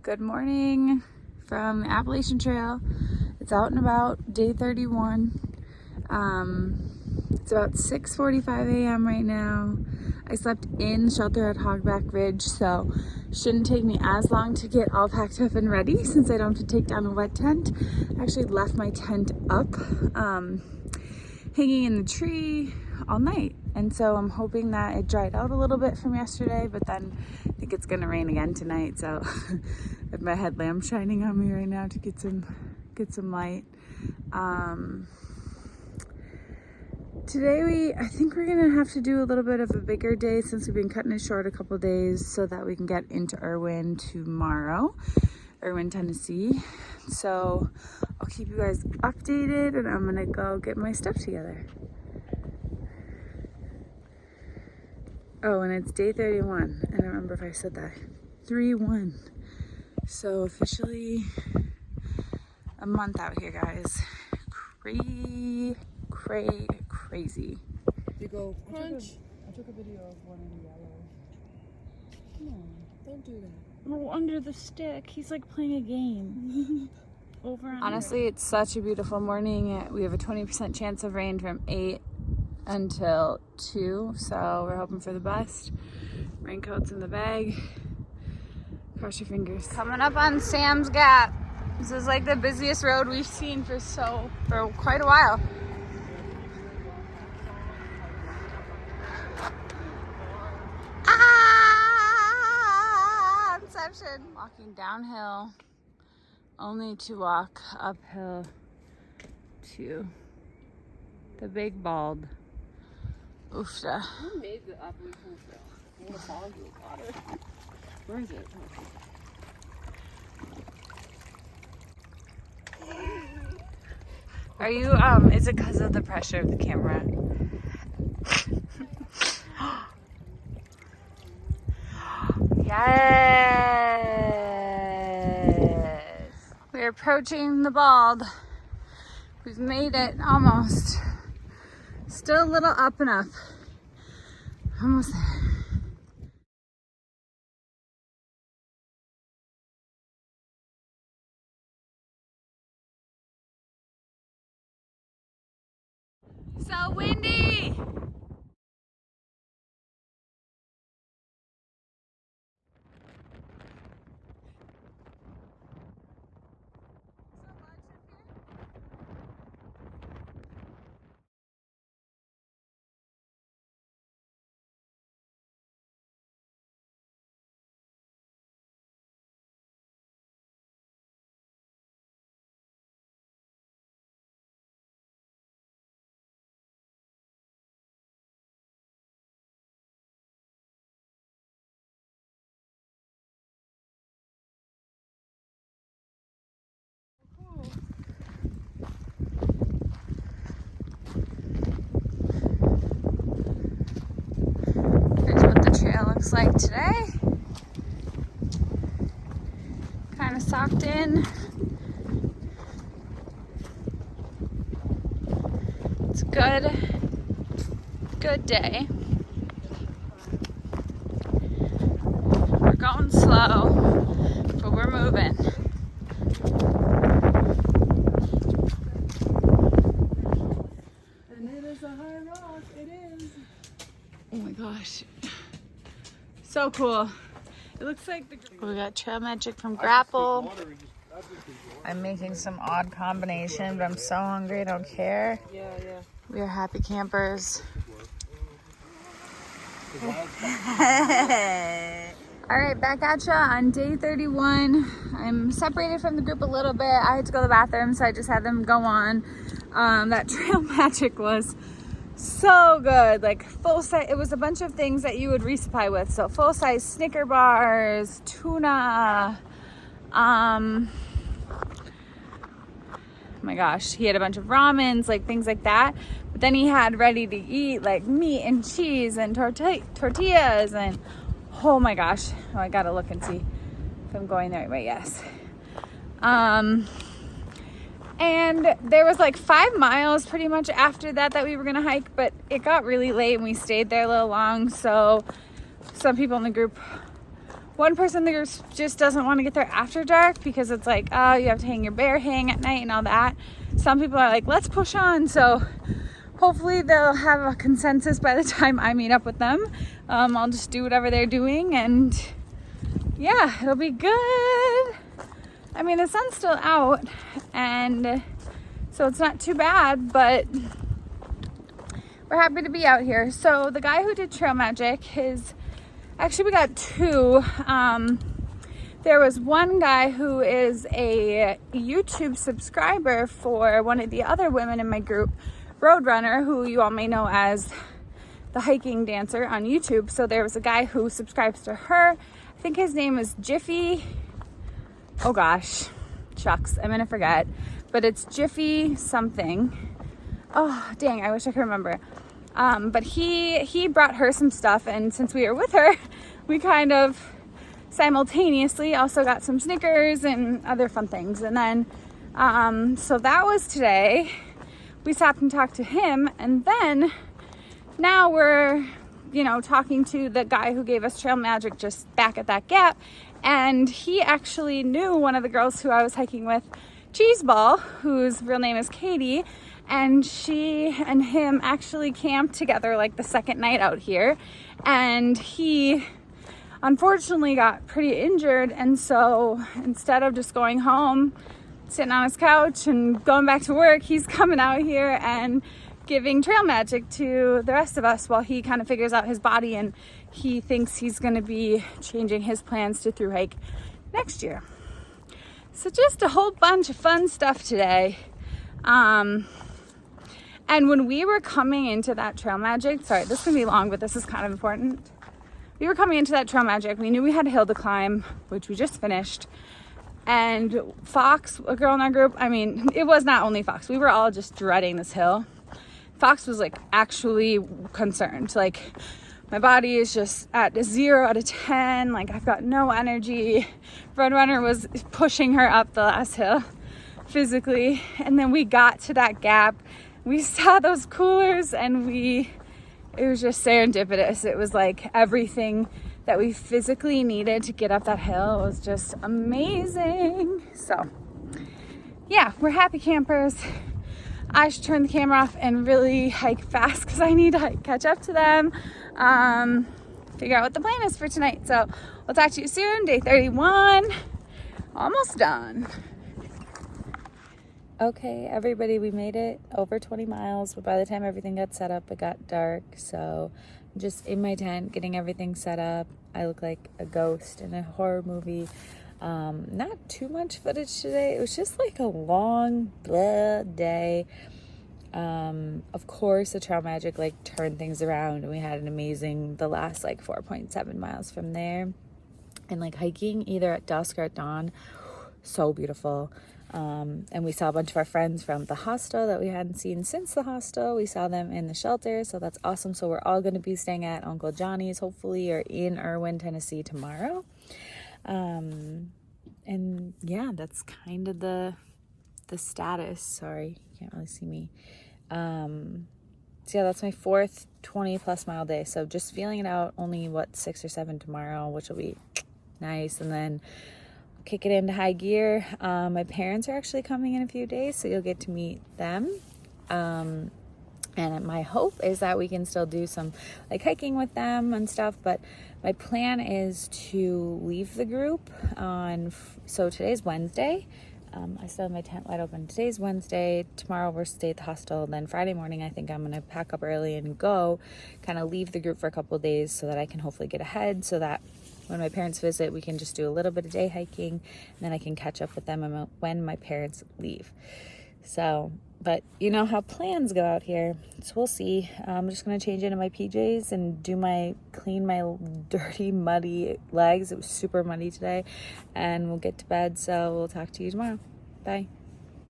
Good morning from the Appalachian Trail. It's out and about, day 31. It's about 6:45 a.m. right now. I slept in the shelter at Hogback Ridge, so shouldn't take me as long to get all packed up and ready since I don't have to take down a wet tent. I actually left my tent up, hanging in the tree all night. And so I'm hoping that it dried out a little bit from yesterday, but then I think it's gonna rain again tonight. So I have my headlamp shining on me right now to get some light. Today I think we're gonna have to do a little bit of a bigger day since we've been cutting it short a couple days so that we can get into Irwin tomorrow, Irwin, Tennessee. So I'll keep you guys updated and I'm gonna go get my stuff together. Oh, and it's day 31. I don't remember if I said that. 3-1. So officially a month out here, guys. Crazy. You go crunch. I took a video of one in yellow. Come on, don't do that. Oh, under the stick. He's like playing a game. Honestly, it's such a beautiful morning. We have a 20% chance of rain from 8 until 2, so we're hoping for the best. Raincoat's in the bag. Cross your fingers. Coming up on Sam's Gap. This is like the busiest road we've seen for quite a while. Inception. Walking downhill, only to walk uphill to the big bald. Oofda. Who made the Appalachian Trail? I want to follow you with water. Where is it? Are you, is it because of the pressure of the camera? Yes! We're approaching the bald. We've made it almost. Still a little up and up. Almost there. So windy! Looks like today. Kind of socked in. It's a good day. We're going slow, but we're moving. And it is a high rock, it is. Oh my gosh. So cool. It looks like we got Trail Magic from Grapple. I'm making some odd combination, but I'm so hungry I don't care. Yeah. We are happy campers. Alright, back at ya on day 31. I'm separated from the group a little bit. I had to go to the bathroom, so I just had them go on. That Trail Magic was so good, like full size. It was a bunch of things that you would resupply with. So full size Snicker bars, tuna. Oh my gosh, he had a bunch of ramens, like things like that. But then he had ready to eat, like meat and cheese and tortillas, and oh my gosh. Oh, I gotta look and see if I'm going the right way. Yes. And there was like 5 miles pretty much after that we were gonna hike, but it got really late and we stayed there a little long, so some people in the group one person in the group just doesn't want to get there after dark because it's like, oh, you have to hang your bear hang at night and all that. Some people are like, let's push on. So hopefully they'll have a consensus by the time I meet up with them. I'll just do whatever they're doing, and yeah, it'll be good. I mean, the sun's still out, and so it's not too bad, but we're happy to be out here. So the guy who did Trail Magic, actually we got two. There was one guy who is a YouTube subscriber for one of the other women in my group, Roadrunner, who you all may know as the hiking dancer on YouTube. So there was a guy who subscribes to her. I think his name is Jiffy. Oh gosh, shucks, I'm gonna forget. But it's Jiffy something. Oh, dang, I wish I could remember. But he brought her some stuff, and since we were with her, we kind of simultaneously also got some Snickers and other fun things. And then, so that was today. We stopped and talked to him, and then now we're, talking to the guy who gave us Trail Magic just back at that gap, and he actually knew one of the girls who I was hiking with, Cheeseball, whose real name is Katie, and she and him actually camped together like the second night out here, and he unfortunately got pretty injured, and so instead of just going home, sitting on his couch and going back to work, he's coming out here and giving Trail Magic to the rest of us while he kind of figures out his body, and he thinks he's going to be changing his plans to thru hike next year. So just a whole bunch of fun stuff today. And when we were coming into that Trail Magic, sorry, this is going to be long, but this is kind of important. We were coming into that Trail Magic. We knew we had a hill to climb, which we just finished. And Fox, a girl in our group, I mean, it was not only Fox. We were all just dreading this hill. Fox was like actually concerned. Like, my body is just at a 0 out of 10. Like, I've got no energy. Roadrunner was pushing her up the last hill physically. And then we got to that gap. We saw those coolers, and it was just serendipitous. It was like everything that we physically needed to get up that hill was just amazing. So yeah, we're happy campers. I should turn the camera off and really hike fast because I need to catch up to them. Figure out what the plan is for tonight. So we'll talk to you soon. Day 31, almost done. Okay, everybody, we made it over 20 miles, but by the time everything got set up, it got dark. So I'm just in my tent, getting everything set up. I look like a ghost in a horror movie. Not too much footage today. It was just like a long day. Of course, the Trail Magic turned things around, and we had an amazing, the last 4.7 miles from there. And hiking either at dusk or at dawn, so beautiful. And we saw a bunch of our friends from the hostel that we hadn't seen since the hostel. We saw them in the shelter, so that's awesome. So we're all going to be staying at Uncle Johnny's, hopefully, or in Irwin, Tennessee tomorrow. And yeah, that's kind of the status. Sorry, you can't really see me. So yeah, that's my fourth 20 plus mile day. So just feeling it out, only 6 or 7 tomorrow, which will be nice. And then kick it into high gear. My parents are actually coming in a few days, so you'll get to meet them. And my hope is that we can still do some hiking with them and stuff, but my plan is to leave the group so today's Wednesday. I still have my tent wide open. Today's Wednesday. Tomorrow we'll stay at the hostel. Then Friday morning, I think I'm going to pack up early and go kind of leave the group for a couple of days so that I can hopefully get ahead, so that when my parents visit, we can just do a little bit of day hiking, and then I can catch up with them when my parents leave. So, but you know how plans go out here, so we'll see. I'm just going to change into my PJs and clean my dirty, muddy legs. It was super muddy today, and we'll get to bed, so we'll talk to you tomorrow. Bye.